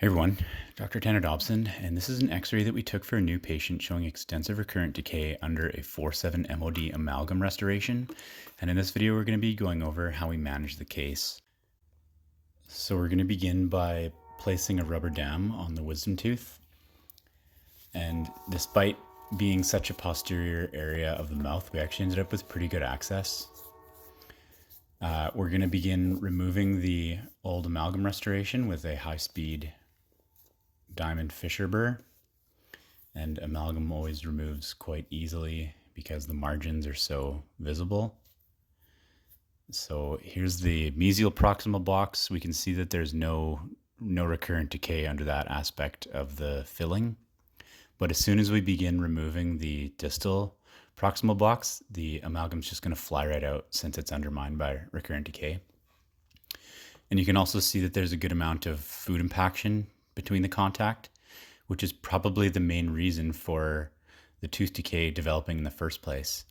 Hey everyone, Dr. Tanner Dobson, and this is an x-ray that we took for a new patient showing extensive recurrent decay under a 4-7 MOD amalgam restoration. And in this video, we're going to be going over how we manage the case. So we're going to begin by placing a rubber dam on the wisdom tooth. And despite being such a posterior area of the mouth, we actually ended up with pretty good access. We're going to begin removing the old amalgam restoration with a high-speed diamond fissure burr, and amalgam always removes quite easily because the margins are so visible. So here's the mesial proximal box. We can see that there's no recurrent decay under that aspect of the filling. But as soon as we begin removing the distal proximal box, the amalgam's just going to fly right out since it's undermined by recurrent decay. And you can also see that there's a good amount of food impaction between the contact, which is probably the main reason for the tooth decay developing in the first place,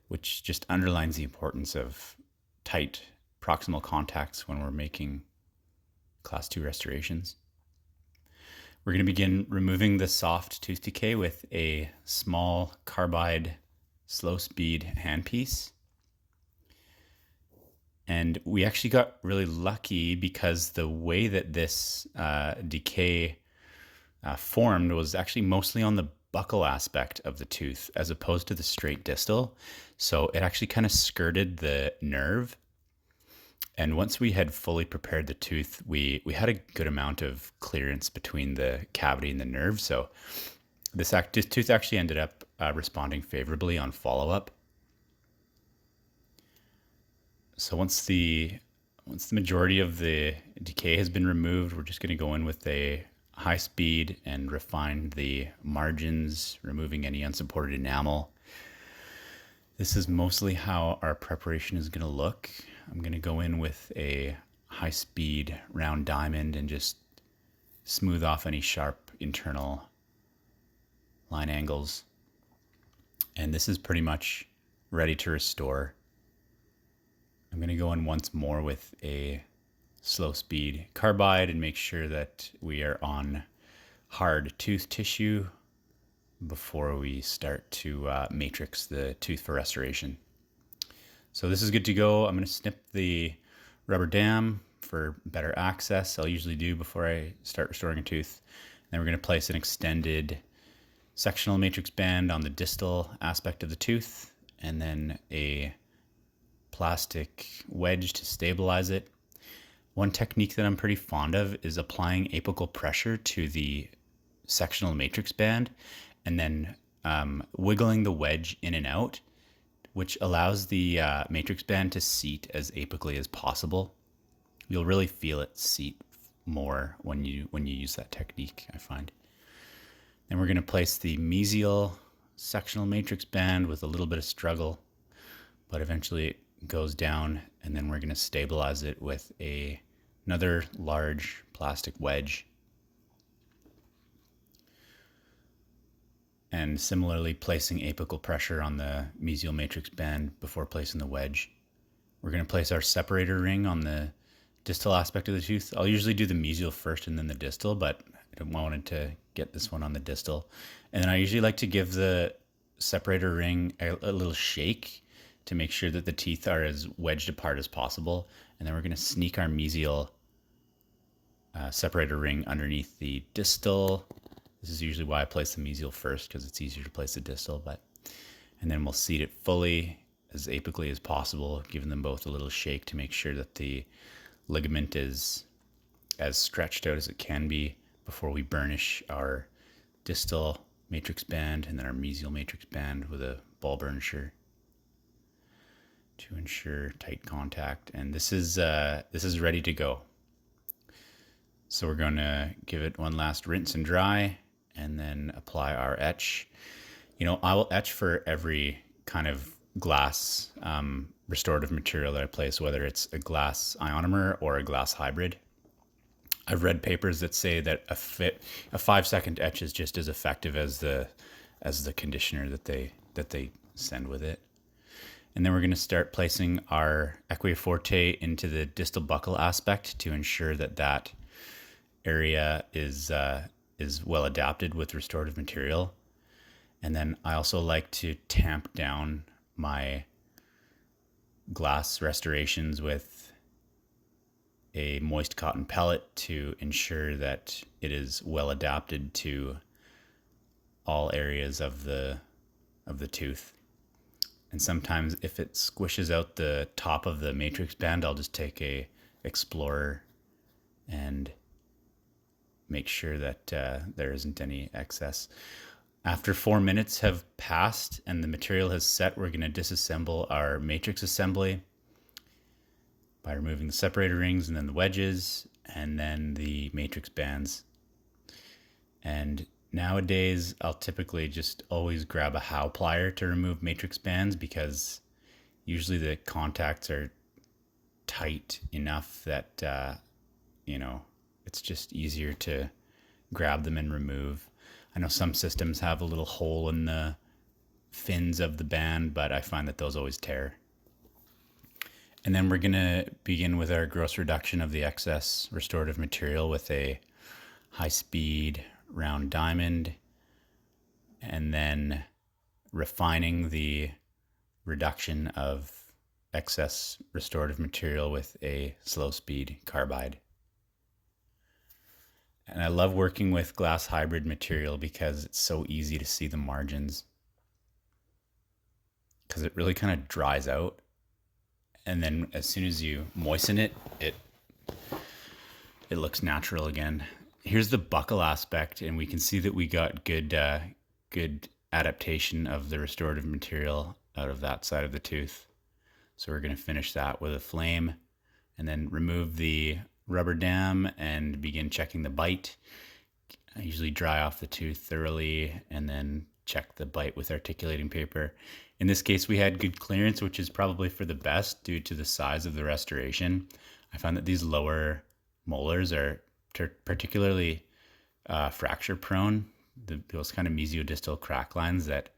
which just underlines the importance of tight proximal contacts when we're making class 2 restorations. We're going to begin removing the soft tooth decay with a small carbide slow speed handpiece. And we actually got really lucky because the way that this decay formed was actually mostly on the buccal aspect of the tooth as opposed to the straight distal. So it actually kind of skirted the nerve. And once we had fully prepared the tooth, we had a good amount of clearance between the cavity and the nerve. So this tooth actually ended up responding favorably on follow-up. So once the majority of the decay has been removed, we're just going to go in with a high speed and refine the margins, removing any unsupported enamel. This is mostly how our preparation is going to look. I'm going to go in with a high speed round diamond and just smooth off any sharp internal line angles. And this is pretty much ready to restore. I'm going to go in once more with a slow speed carbide and make sure that we are on hard tooth tissue before we start to matrix the tooth for restoration. So this is good to go. I'm going to snip the rubber dam for better access. I'll usually do before I start restoring a tooth. Then we're going to place an extended sectional matrix band on the distal aspect of the tooth, and then a plastic wedge to stabilize it. One technique that I'm pretty fond of is applying apical pressure to the sectional matrix band and then wiggling the wedge in and out, which allows the matrix band to seat as apically as possible. You'll really feel it seat more when you use that technique, I find. Then we're going to place the mesial sectional matrix band with a little bit of struggle, but eventually it goes down, and then we're going to stabilize it with another large plastic wedge. And similarly, placing apical pressure on the mesial matrix band before placing the wedge. We're going to place our separator ring on the distal aspect of the tooth. I'll usually do the mesial first and then the distal, but I wanted to get this one on the distal. And then I usually like to give the separator ring a little shake to make sure that the teeth are as wedged apart as possible. And then we're going to sneak our mesial separator ring underneath the distal. This is usually why I place the mesial first, because it's easier to place the distal. And then we'll seat it fully as apically as possible, giving them both a little shake to make sure that the ligament is as stretched out as it can be before we burnish our distal matrix band and then our mesial matrix band with a ball burnisher to ensure tight contact. And this is ready to go. So we're going to give it one last rinse and dry and then apply our etch. I will etch for every kind of glass restorative material that I place, whether it's a glass ionomer or a glass hybrid. I've read papers that say that a 5-second etch is just as effective as the conditioner that they send with it. And then we're going to start placing our Equiforte into the distal buccal aspect to ensure that area is well adapted with restorative material. And then I also like to tamp down my glass restorations with a moist cotton pellet to ensure that it is well adapted to all areas of the tooth. And sometimes if it squishes out the top of the matrix band, I'll just take a explorer and make sure that there isn't any excess. After 4 minutes have passed and the material has set, we're going to disassemble our matrix assembly by removing the separator rings and then the wedges and then the matrix bands. And nowadays, I'll typically just always grab a Howe plier to remove matrix bands because usually the contacts are tight enough that, it's just easier to grab them and remove. I know some systems have a little hole in the fins of the band, but I find that those always tear. And then we're going to begin with our gross reduction of the excess restorative material with a high-speed round diamond, and then refining the reduction of excess restorative material with a slow-speed carbide. And I love working with glass hybrid material because it's so easy to see the margins, because it really kind of dries out. And then as soon as you moisten it, it looks natural again. Here's the buckle aspect, and we can see that we got good adaptation of the restorative material out of that side of the tooth. So we're going to finish that with a flame and then remove the rubber dam and begin checking the bite. I usually dry off the tooth thoroughly and then check the bite with articulating paper. In this case, we had good clearance, which is probably for the best due to the size of the restoration. I found that these lower molars are particularly fracture prone. Those kind of mesiodistal crack lines that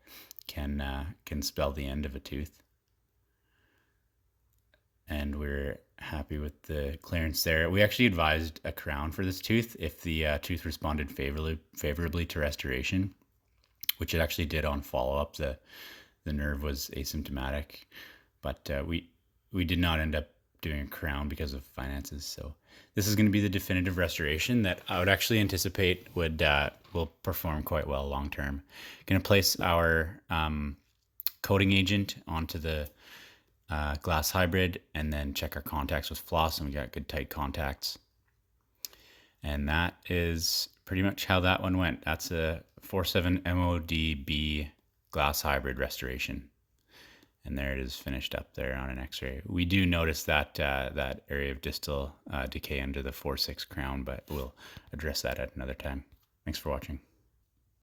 can spell the end of a tooth. And we're happy with the clearance there. We actually advised a crown for this tooth if the tooth responded favorably to restoration, which it actually did on follow-up. The nerve was asymptomatic, but we did not end up doing a crown because of finances. So this is going to be the definitive restoration that I would actually anticipate will perform quite well long term. Going to place our coating agent onto the glass hybrid and then check our contacts with floss, and we got good tight contacts. And that is pretty much how that one went. That's a 4.7 MODB glass hybrid restoration. And there it is finished up there on an x-ray. We do notice that that area of distal decay under the 4.6 crown, but we'll address that at another time. Thanks for watching.